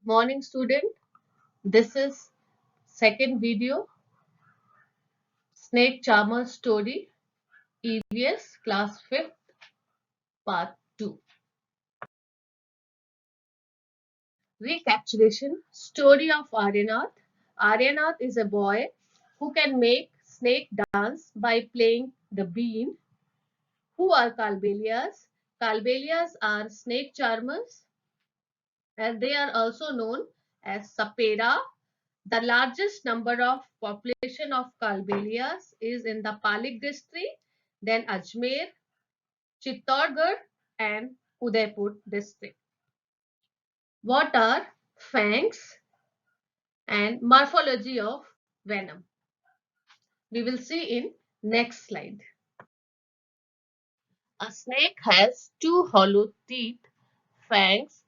Morning student, this is second video, Snake Charmer story, EVS class 5th part 2. Recapitulation, story of Aryanath. Aryanath is a boy who can make snake dance by playing the bean. Who are Kalbelias? Kalbelias are snake charmers and they are also known as Sapera. The largest number of population of Kalbelias is in the Palik district, then Ajmer, Chittorgarh and Udaipur district. What are fangs and morphology of venom? We will see in next slide. A snake has two hollow teeth, fangs.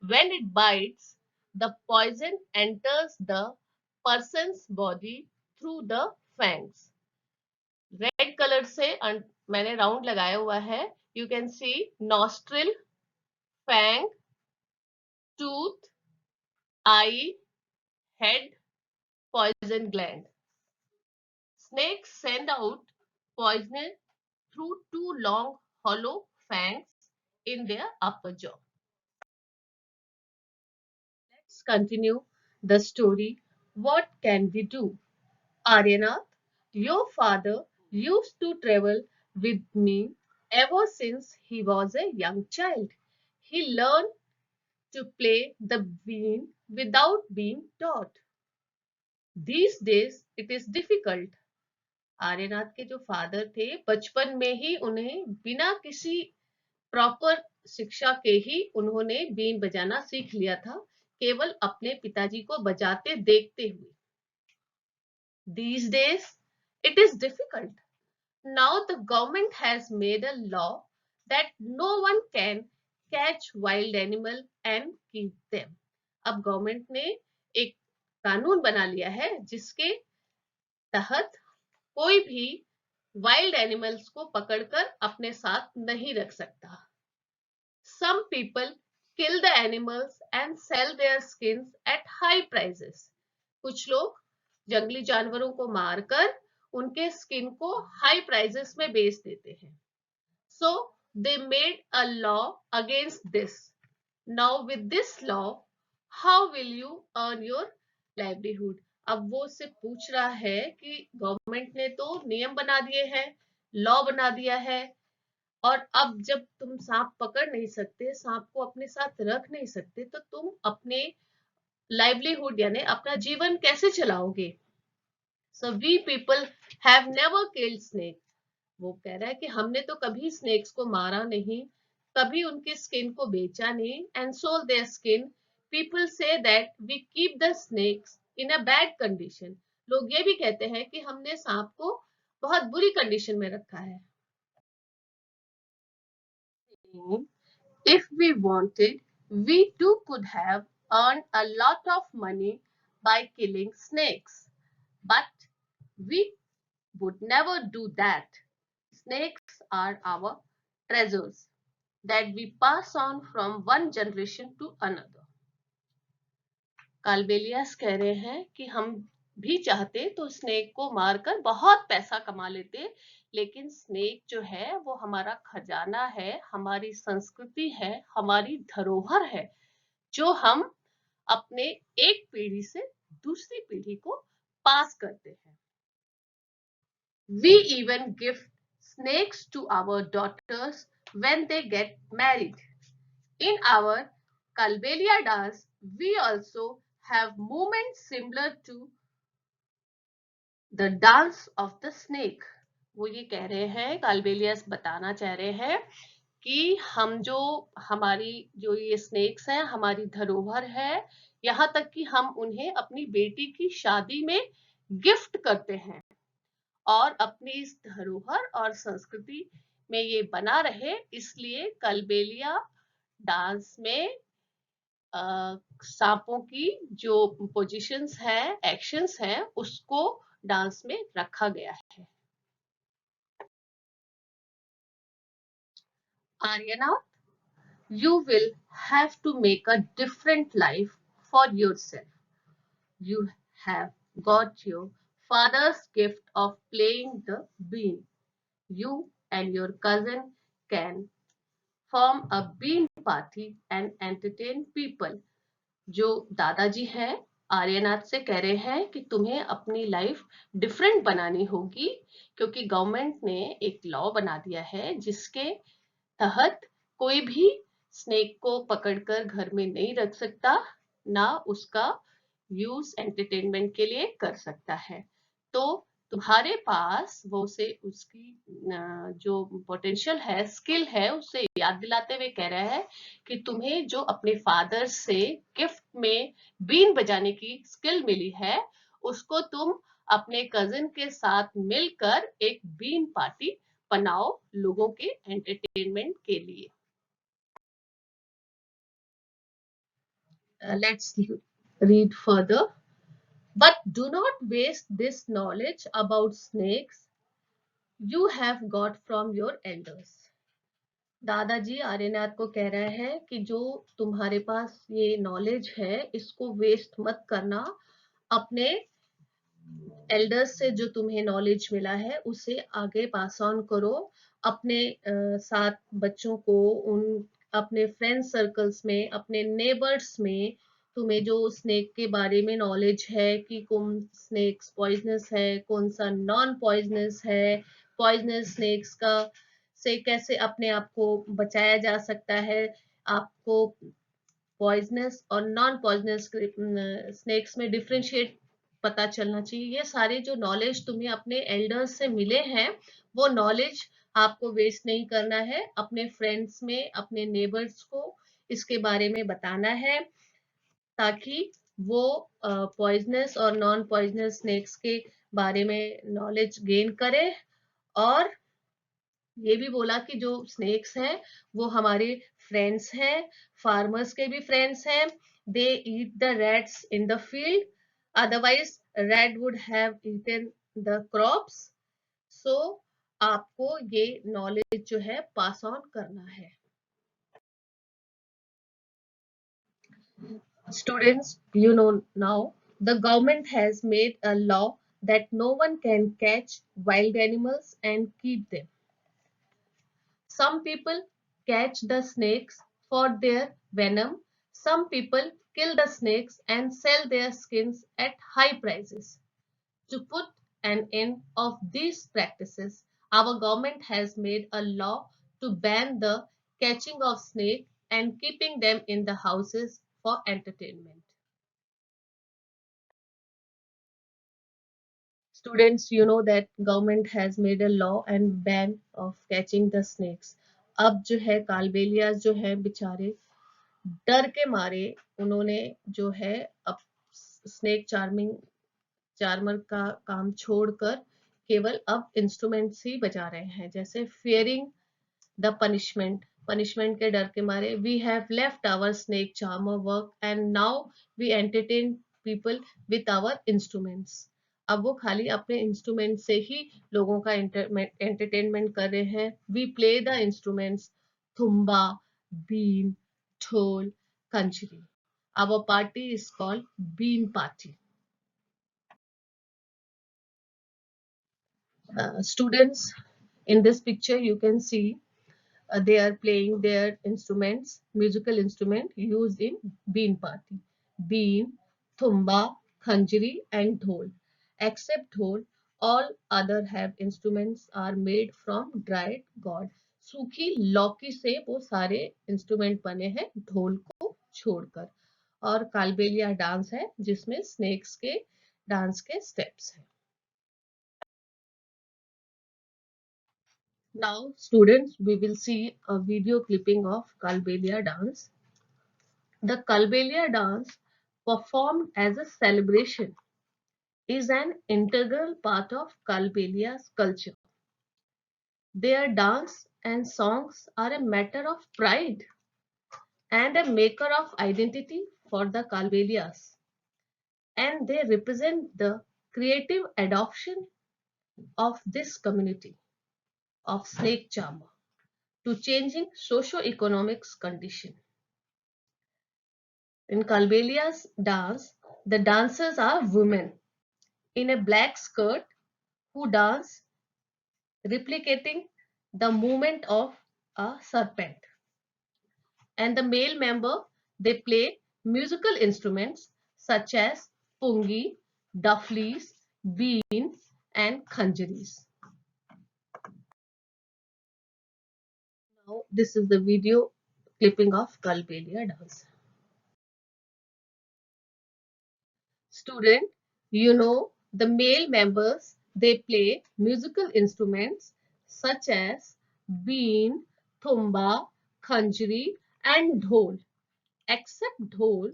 When it bites, the poison enters the person's body through the fangs. Red colour से मैंने round लगाया हुआ है. You can see nostril, fang, tooth, eye, head, poison gland. Snakes send out poison through two long hollow fangs in their upper jaw. Let's continue the story. What can we do? Aryanath, your father used to travel with me ever since he was a young child. He learned to play the bean without being taught. These days it is difficult. Aryanath के जो father थे बचपन में ही उन्हें बिना किसी proper शिक्षा के ही उन्होंने बीन बजाना सीख लिया था, केवल अपने पिताजी को बजाते देखते हुए. These days it is difficult. Now the government has made a law that no one can catch wild animal and keep them. अब गवर्नमेंट ने एक कानून बना लिया है जिसके तहत कोई भी वाइल्ड एनिमल्स को पकड़कर अपने साथ नहीं रख सकता. Some people kill the animals and sell their skins at high prices. कुछ लोग जंगली जानवरों को मारकर उनके स्किन को हाई प्राइसेस में बेच देते हैं. So they made a law against this. Now with this law, how will you earn your livelihood? अब वो उससे पूछ रहा है कि गवर्नमेंट ने तो नियम बना दिए हैं, लॉ बना दिया है, और अब जब तुम सांप पकड़ नहीं सकते, सांप को अपने साथ रख नहीं सकते, तो तुम अपने लाइवलीहुड यानी अपना जीवन कैसे चलाओगे? So we people have never killed snakes. वो कह रहा है कि हमने तो कभी स्नेक्स को मारा नहीं, कभी उनके स्किन को बेचा नहीं, and sold their skin. People say that we keep the snakes in a bad condition. लोग ये भी कहते हैं कि हमने सांप को बहुत बुरी कंडीशन में रखा है. If we wanted, we too could have earned a lot of money by killing snakes, but we would never do that. Snakes are our treasures that we pass on from one generation to another. काल्बेलियस कह रहे हैं कि हम भी चाहते तो snake को मारकर बहुत पैसा कमा लेते, लेकिन स्नेक जो है वो हमारा खजाना है, हमारी संस्कृति है, हमारी धरोहर है, जो हम अपने एक पीढ़ी से दूसरी पीढ़ी को पास करते हैं. We even give snakes to our daughters when they get married. In our Kalbelia dance, we also have movements similar to the dance of the snake. वो ये कह रहे हैं, काल्बेलियस बताना चाह रहे हैं कि हम जो हमारी जो ये स्नेक्स हैं हमारी धरोहर है, यहाँ तक कि हम उन्हें अपनी बेटी की शादी में गिफ्ट करते हैं, और अपनी इस धरोहर और संस्कृति में ये बना रहे, इसलिए कलबेलिया डांस में सांपों की जो पोजीशंस हैं, एक्शंस हैं, उसको डांस में रखा गया है. Aryanath, you will have to make a different life for yourself. You have got your father's gift of playing the bean. You and your cousin can form a bean party and entertain people. जो दादाजी हैं आर्यनाथ से कह रहे हैं कि तुम्हें अपनी लाइफ डिफरेंट बनानी होगी, क्योंकि गवर्नमेंट ने एक लॉ बना दिया है जिसके तहत कोई भी स्नेक को पकड़कर घर में नहीं रख सकता, ना उसका यूज एंटरटेनमेंट के लिए कर सकता है। तो तुम्हारे पास वो से उसकी जो पोटेंशियल है, स्किल है, उसे याद दिलाते हुए कह रहा है कि तुम्हें जो अपने फादर से गिफ्ट में बीन बजाने की स्किल मिली है, उसको तुम अपने कजिन के साथ मिलकर एक बीन पार्टी बनाओ लोगों के एंटरटेनमेंट के लिए। Let's read further. But do not waste this knowledge about snakes you have got from your elders. दादाजी आर्यनाथ को कह रहा है कि जो तुम्हारे पास ये नॉलेज है, इसको वेस्ट मत करना। अपने एल्डर्स से जो तुम्हें नॉलेज मिला है उसे आगे पास ऑन करो। अपने साथ बच्चों को, उन अपने फ्रेंड सर्कल्स में, अपने नेबर्स में तुम्हें जो स्नेक के बारे में नॉलेज है कि कौन स्नेक्स पॉइजनस है, कौन सा नॉन पॉइजनस है, पॉइजनस स्नेक्स का से कैसे अपने आप को बचाया जा सकता है, आपको पॉइजनस और नॉन पॉइजनस स्नेक्स में डिफरेंशिएट पता चलना चाहिए। ये सारे जो नॉलेज तुम्हें अपने एल्डर्स से मिले हैं, वो नॉलेज आपको वेस्ट नहीं करना है। अपने फ्रेंड्स में, अपने नेबर्स को इसके बारे में बताना है, ताकि वो पॉइजनस और नॉन पॉइजनस स्नेक्स के बारे में नॉलेज गेन करे। और ये भी बोला कि जो स्नेक्स हैं वो हमारे फ्रेंड्स हैं, फार्मर्स के भी फ्रेंड्स हैं। They eat the rats in the field, otherwise rat would have eaten the crops. So आपको ये नॉलेज जो है पास ऑन करना है। Students, you know now, the government has made a law that no one can catch wild animals and keep them. Some people catch the snakes for their venom. Some people kill the snakes and sell their skins at high prices. To put an end of these practices, our government has made a law to ban the catching of snake and keeping them in the houses for entertainment. Students, you know that government has made a law and ban of catching the snakes. अब जो है कालबेलियाज जो है बेचारे डर के मारे उन्होंने जो है अब स्नेक चार्मर का काम छोड़कर केवल अब इंस्ट्रूमेंट्स ही बजा रहे हैं। जैसे फियरिंग द पनिशमेंट के डर के मारे, we have left our snake charmer work and now we entertain people with our instruments. अब वो खाली अपने इंस्ट्रूमेंट से ही लोगों का एंटरटेनमेंट कर रहे हैं। We play the instruments thumba, been, dhol, kanjari. Our party is called Bean Party. Students, in this picture you can see they are playing their instruments, musical instrument used in bean party. Bean, thumba, khanjri and dhol. Except dhol, all other have instruments are made from dried gourd. सूखी लौकी से वो सारे instrument बने हैं ढोल को छोड़कर। और कालबेलिया डांस है जिसमें स्नेक्स के डांस के स्टेप्स हैं। Now, students, we will see a video clipping of Kalbelia dance. The Kalbelia dance, performed as a celebration, is an integral part of Kalbelia's culture. Their dance and songs are a matter of pride and a maker of identity for the Kalbelias, and they represent the creative adoption of this community of snake charmer to changing socio-economic condition. In Kalbelia's dance, the dancers are women in a black skirt who dance replicating the movement of a serpent. And the male member, they play musical instruments such as pungi, duffleys, beans, and khanjaris. Now, this is the video clipping of Kalbelia dance. Student, the male members, they play musical instruments such as bean, thumba, khanjri, and dhol. Except dhol,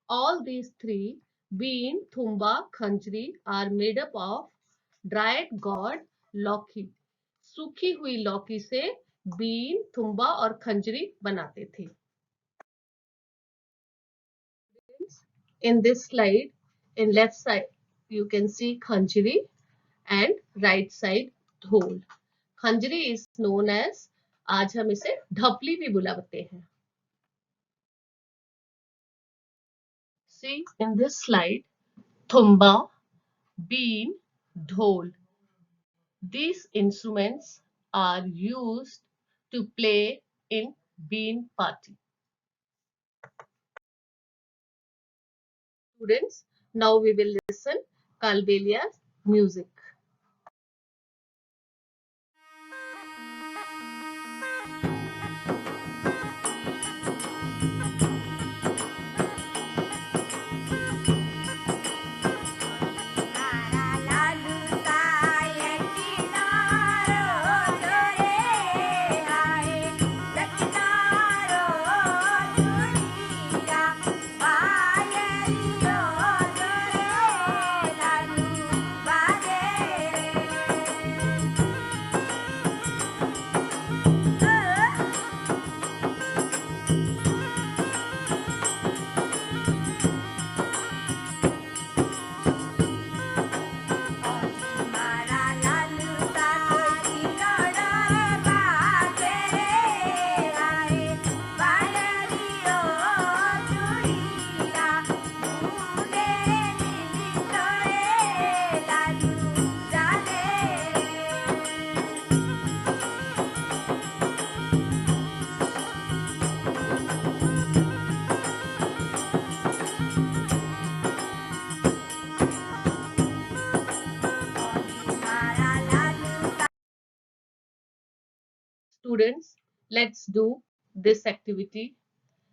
all these three, bean, thumba, khanjri, are made up of dried gourd लौकी. सूखी हुई लौकी से been, Thumba और खंजरी बनाते थे. In this slide, in left side, you can see khanjri and right side dhol. खंजरी is known as, आज हम इसे ढपली भी बुलाते हैं. See in this slide, thumba, bean, dhol. These instruments are used to play in bean party. Students, now we will listen Kalbelia's music. Students, let's do this activity.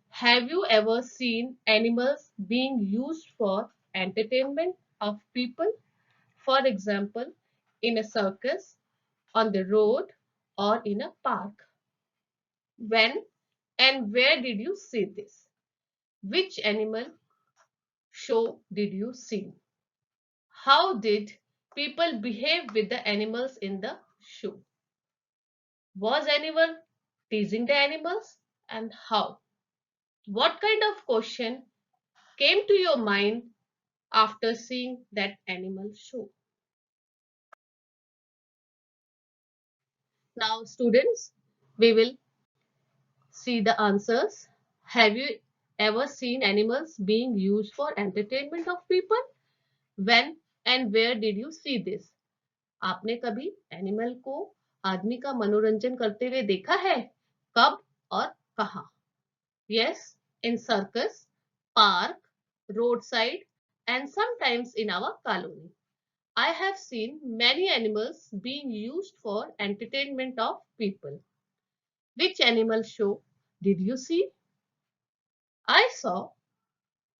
Have you ever seen animals being used for entertainment of people? For example, in a circus, on the road, or in a park. When and where did you see this? Which animal show did you see? How did people behave with the animals in the show? Was anyone teasing the animals, and how? What kind of question came to your mind after seeing that animal show? Now, students, we will see the answers. Have you ever seen animals being used for entertainment of people? When and where did you see this? आपने कभी animal को आदमी का मनोरंजन करते हुए देखा है? कब और कहाँ? Yes, in circus, park, roadside, and sometimes in our colony. I have seen many animals being used for entertainment of people. Which animal show did you see? I saw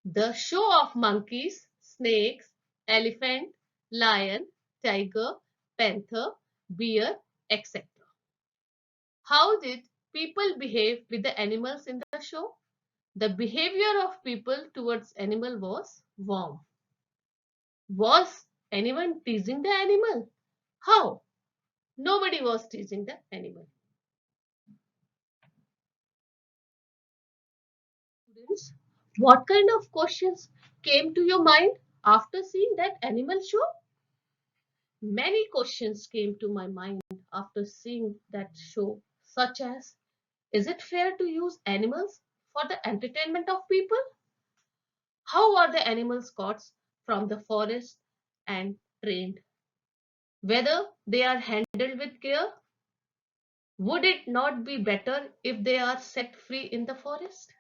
the show of monkeys, snakes, elephant, lion, tiger, panther, bear, etc. How did people behave with the animals in the show? The behavior of people towards animal was warm. Was anyone teasing the animal? How? Nobody was teasing the animal. Students, what kind of questions came to your mind after seeing that animal show? Many questions came to my mind after seeing that show, such as, is it fair to use animals for the entertainment of people? How are the animals caught from the forest and trained? Whether they are handled with care? Would it not be better if they are set free in the forest?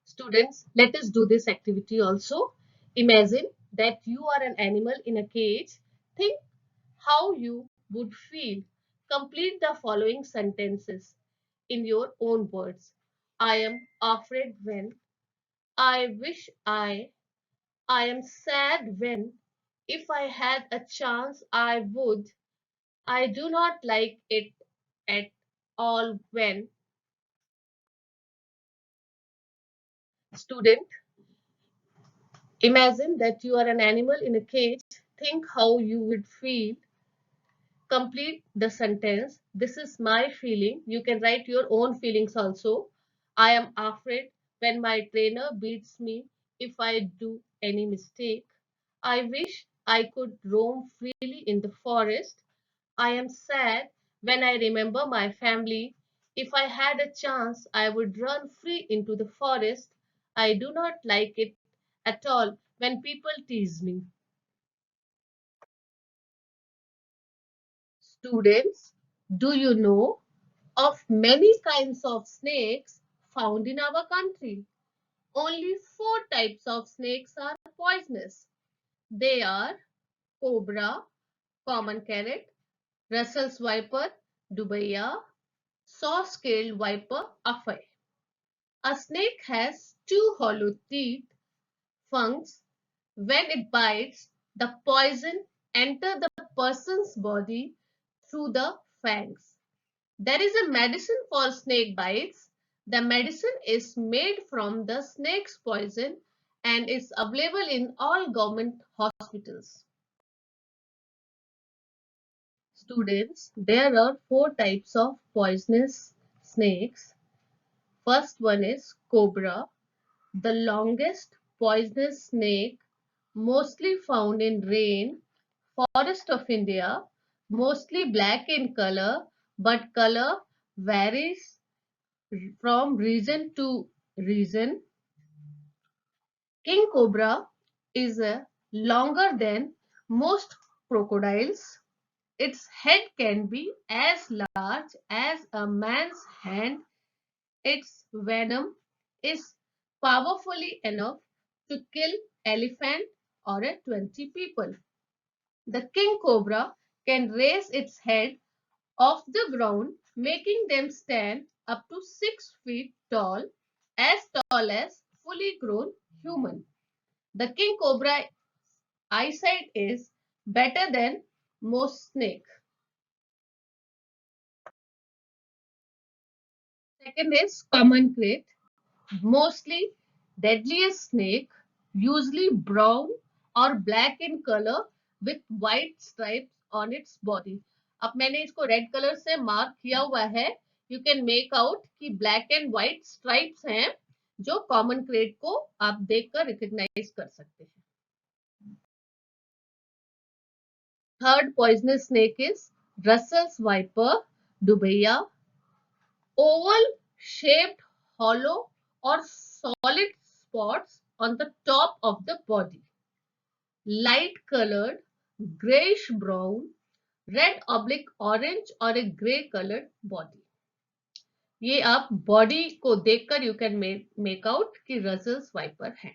Students, let us do this activity also. Imagine that you are an animal in a cage. Think how you would feel. Complete the following sentences in your own words. I am afraid when. I wish I am sad when. If I had a chance, I would. I do not like it at all when. Student, imagine that you are an animal in a cage. Think how you would feel. Complete the sentence. This is my feeling. You can write your own feelings also. I am afraid when my trainer beats me if I do any mistake. I wish I could roam freely in the forest. I am sad when I remember my family. If I had a chance, I would run free into the forest. I do not like it at all when people tease me. Students, do you know of many kinds of snakes found in our country? Only four types of snakes are poisonous. They are cobra, common carrot, Russell's viper, dubia, saw-scaled viper, afai. A snake has two hollow teeth, fangs. When it bites, the poison enters the person's body through the fangs. There is a medicine for snake bites. The medicine is made from the snake's poison and is available in all government hospitals. Students, there are four types of poisonous snakes. First one is cobra, the longest poisonous snake mostly found in rain forest of India, mostly black in color, but color varies from region to region. King cobra is longer than most crocodiles. Its head can be as large as a man's hand. Its venom is powerfully enough to kill elephant or 20 people. The king cobra can raise its head off the ground, making them stand up to 6 feet tall as fully grown human. The king cobra eyesight is better than most snake. Second is common crate, mostly deadliest snake, usually brown or black in color with white stripes on its body. अब मैंने इसको red colour से mark किया हुआ है. You can make out कि black and white stripes हैं जो common crate को आप देखकर recognize कर सकते हैं. Third poisonous snake is Russell's viper, Dubia, oval shaped hollow or solid spots on the top of the body, light colored, grayish brown, red oblique orange और एक ग्रे कलर्ड बॉडी. ये आप बॉडी को देखकर you can make out कि Russell's viper है.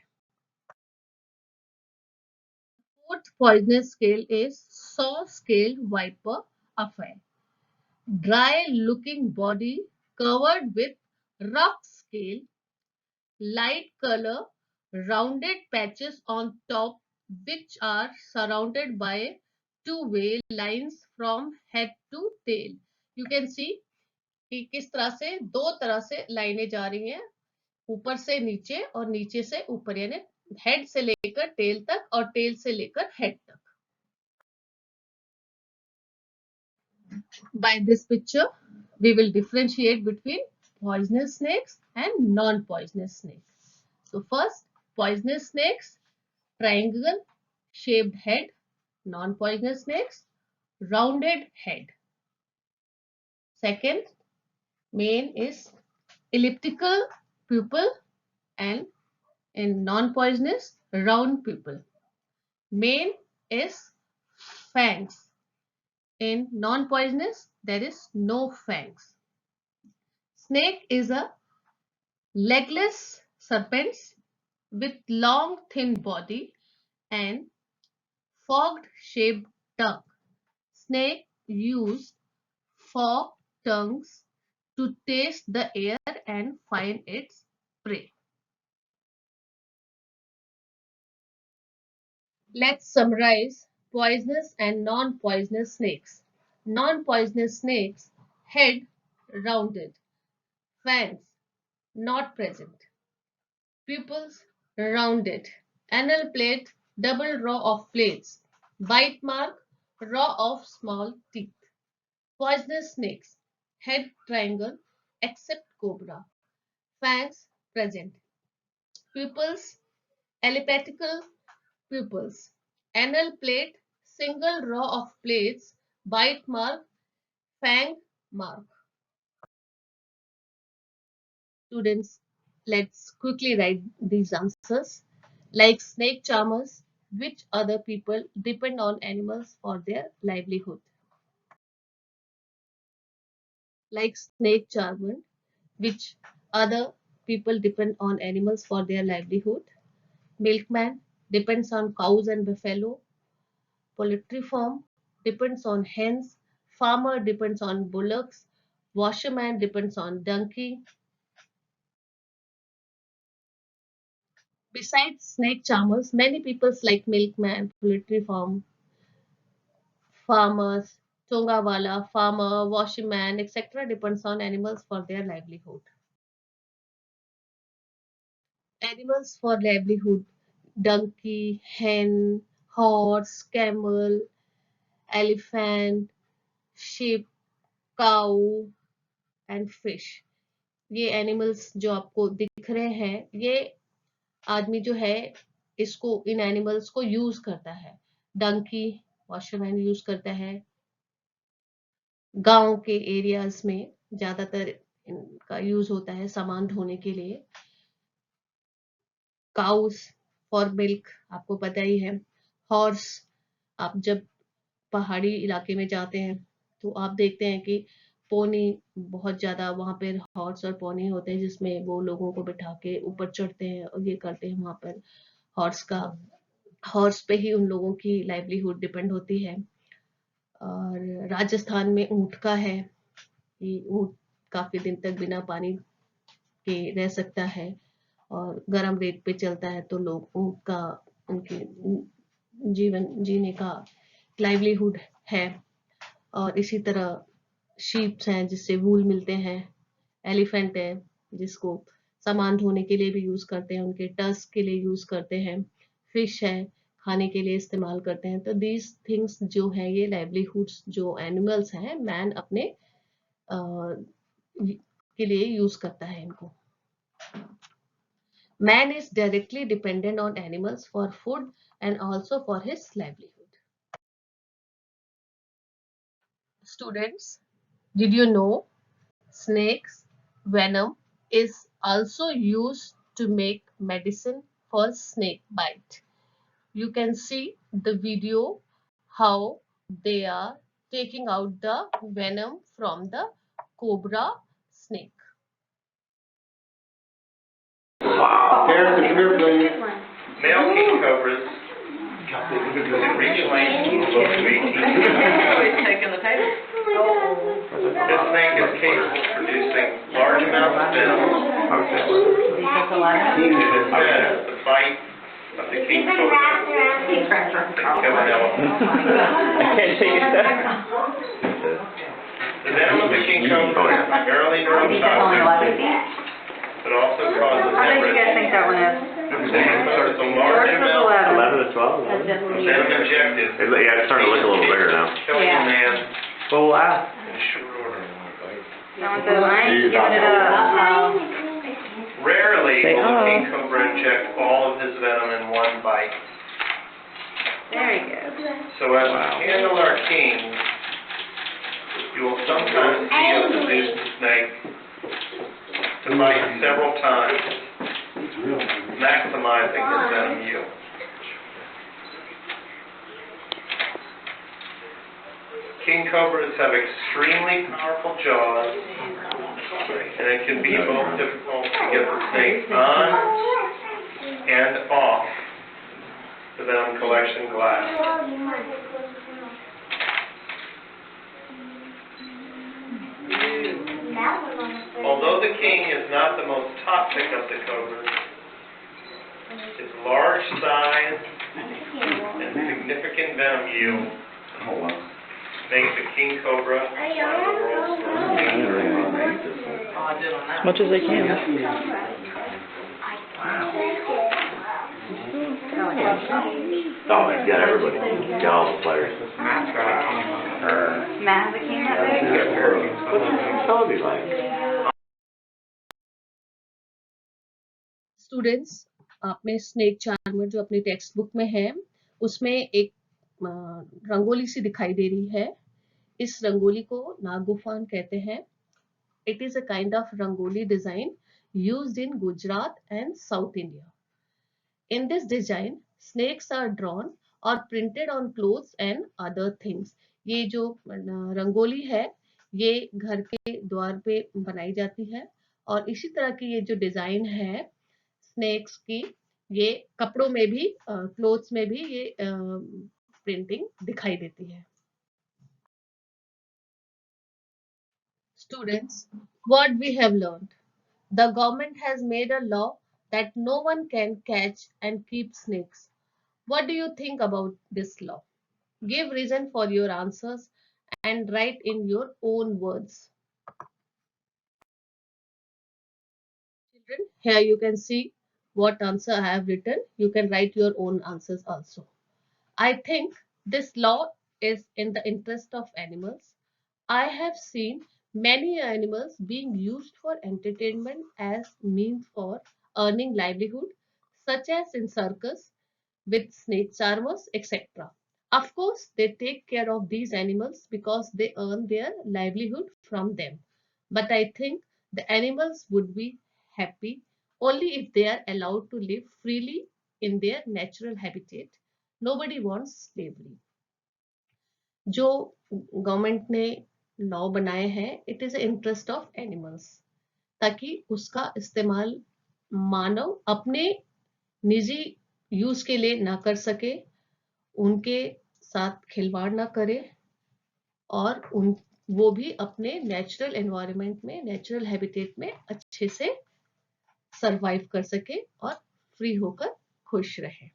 Fourth poisonous scale is saw scale viper affair. Dry looking body covered with rough scale, light color, rounded patches on top which are surrounded by two-way lines from head to tail. You can see कि किस तरह से दो तरह से लाइनें जा रही हैं, ऊपर से नीचे और नीचे से ऊपर, यानी हेड से लेकर टेल तक और टेल से लेकर हेड तक. By this picture, we will differentiate between poisonous snakes and non-poisonous snakes. So first, poisonous snakes, triangle shaped head, non-poisonous snakes, rounded head. Second, main is elliptical pupil, and in non-poisonous, round pupil. Main is fangs. In non-poisonous, there is no fangs. Snake is a legless serpent with long thin body and forked shaped tongue. Snake use forked tongues to taste the air and find its prey. Let's summarize poisonous and non-poisonous snakes. Non-poisonous snakes, head rounded, fangs not present, pupils rounded, anal plate double row of plates, bite mark row of small teeth. Poisonous snakes, head triangle except cobra, fangs present, pupils elliptical pupils, anal plate single row of plates, bite mark, fang mark. Students, let's quickly write these answers. Like snake charmers, which other people depend on animals for their livelihood? Like snake charmer, which other people depend on animals for their livelihood? Milkman depends on cows and buffalo. Poultry farm depends on hens. Farmer depends on bullocks. Washerman depends on donkey. Besides snake charmers, many people like milkman, poultry farm, farmers, chongawala, farmer, washerman, etc. depends on animals for their livelihood. Animals for livelihood: donkey, hen, horse, camel, elephant, sheep, cow and fish. ये animals जो आपको दिख रहे हैं, ये आदमी जो है इसको इन एनिमल्स को यूज करता है. डंकी वॉशरमैन यूज करता है. गांव के एरियाज में ज्यादातर इनका यूज होता है सामान ढोने के लिए. काउस फॉर मिल्क, आपको पता ही है. हॉर्स, आप जब पहाड़ी इलाके में जाते हैं तो आप देखते हैं कि पोनी बहुत ज्यादा वहां पर हॉर्स और पोनी होते हैं जिसमें वो लोगों को बिठा के ऊपर चढ़ते हैं और ये करते हैं. वहां पर हॉर्स पे ही उन लोगों की लाइवलीहुड डिपेंड होती है. और राजस्थान में ऊंट का है कि ऊंट काफी दिन तक बिना पानी के रह सकता है और गर्म रेत पे चलता है, तो लोग ऊंट का उनके जीवन जीने का लाइवलीहुड है. और इसी तरह शीप्स हैं जिससे वूल मिलते हैं. एलिफेंट है जिसको सामान ढोने के लिए भी यूज करते हैं, उनके टस्क के लिए यूज करते हैं. फिश है, खाने के लिए इस्तेमाल करते हैं. तो दीज थिंग्स जो है ये लाइवलीहुड्स जो एनिमल्स हैं, मैन अपने के लिए यूज करता है इनको. Man is directly dependent on animals for food and also for his livelihood. Students, did you know snakes venom is also used to make medicine for snake bite? You can see the video how they are taking out the venom from the cobra snake. Wow. Parents, come here, please. Male king cobras can reach lengths of up to 18 feet. Taking the paper. This snake is capable of producing large amounts of venom. The bite of the king cobra can kill an elephant. I can't take it back. The venom of the king cobra is primarily neurotoxic, but also causes How big do you guys think that one is? There's a large amount 11 to 12? of venom injected. Yeah, it's starting to look a little bigger now. Killing a man Well, we'll ask. in short order. That one says, I ain't giving it up. Rarely Say, will a "Oh." king cobra inject all of his venom in one bite. There you go. So as we Wow. handle our kings, you will sometimes see us reduce the snake to bite several times, maximizing his venom yield. King cobras have extremely powerful jaws, and it can be both difficult to get the snake on and off the venom collection glass. Although the king is not the most toxic of the cobras, his large size and significant venom yield make the king cobra one of the world's most dangerous. As much as they can. Oh, he's got everybody. He's got all the players. Matt has a king that big? What's his ability like? Students, आपने snake charmer जो अपनी text book में है उसमें एक रंगोली सी दिखाई दे रही है. इस रंगोली को नागुफान कहते हैं. It is a kind of rangoli design used in Gujarat and South India. In this design, snakes are drawn or printed on clothes and other things. ये जो रंगोली है ये घर के द्वार पे बनाई जाती है और इसी तरह की ये जो डिजाइन है स्नेक्स की ये कपड़ों में भी क्लोथ्स में भी ये प्रिंटिंग दिखाई देती है. Students, what we have learned. The government has made a law that no one can catch and keep snakes. What do you think about this law? Give reason for your answers and write in your own words. Children, here you can see what answer I have written. You can write your own answers also. I think this law is in the interest of animals. I have seen many animals being used for entertainment as means for earning livelihood, such as in circus, with snake charmers, etc. Of course, they take care of these animals because they earn their livelihood from them. But I think the animals would be happy only if they are allowed to live freely in their natural habitat. Nobody wants slavery. जो government ने law बनाए हैं it is interest of animals ताकि उसका इस्तेमाल मानव अपने निजी use के लिए ना कर सके, उनके साथ खिलवाड़ ना करे और वो भी अपने नेचुरल एनवायरनमेंट में नेचुरल हैबिटेट में अच्छे से सरवाइव कर सके और फ्री होकर खुश रहे.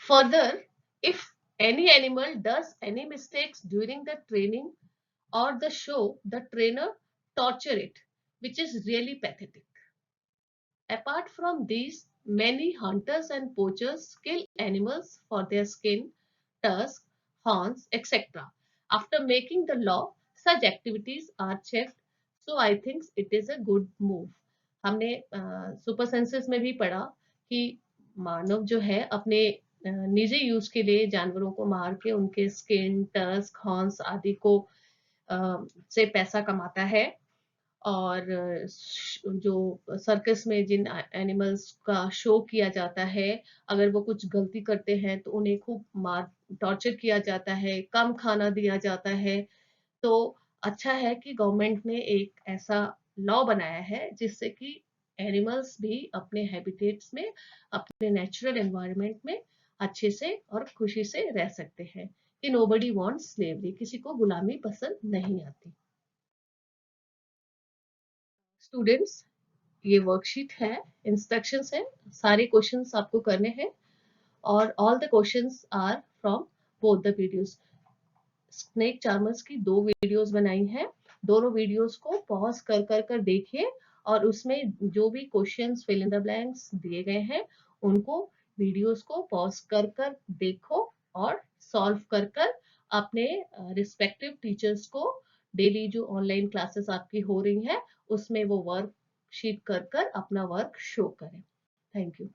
Further, if any animal does any mistakes during the training or the show, the trainer torture it, which is really pathetic. Apart from these, many hunters and poachers kill animals for their skin, tusks, horns, etc. After making the law, such activities are checked. So I think it is a good move. हमने super census में भी पढ़ा कि मानव जो है अपने निजी use के लिए जानवरों को मार के उनके स्किन, टस्क, हॉर्न्स आदि को से पैसा कमाता है और जो सर्कस में जिन एनिमल्स का शो किया जाता है अगर वो कुछ गलती करते हैं तो उन्हें खूब मार टॉर्चर किया जाता है, कम खाना दिया जाता है. तो अच्छा है कि गवर्नमेंट ने एक ऐसा लॉ बनाया है जिससे कि एनिमल्स भी अपने हैबिटेट्स में अपने नेचुरल एनवायरनमेंट में अच्छे से और खुशी से रह सकते हैं कि नोबडी वांट्स स्लेवरी, किसी को गुलामी पसंद नहीं आती. स्टूडेंट्स, ये वर्कशीट है, इंस्ट्रक्शंस है, सारे क्वेश्चंस आपको करने हैं और all the questions are from both the videos. Snake charmers की 2 वीडियोस बनाई हैं, दोनों वीडियोस को पॉज कर देखिए और उसमें जो भी questions fill in the blanks दिए गए हैं उनको वीडियोस को पॉज कर देखो और सॉल्व कर अपने रिस्पेक्टिव टीचर्स को डेली जो ऑनलाइन क्लासेस आपकी हो रही हैं उसमें वो वर्कशीट कर अपना वर्क शो करें. Thank you.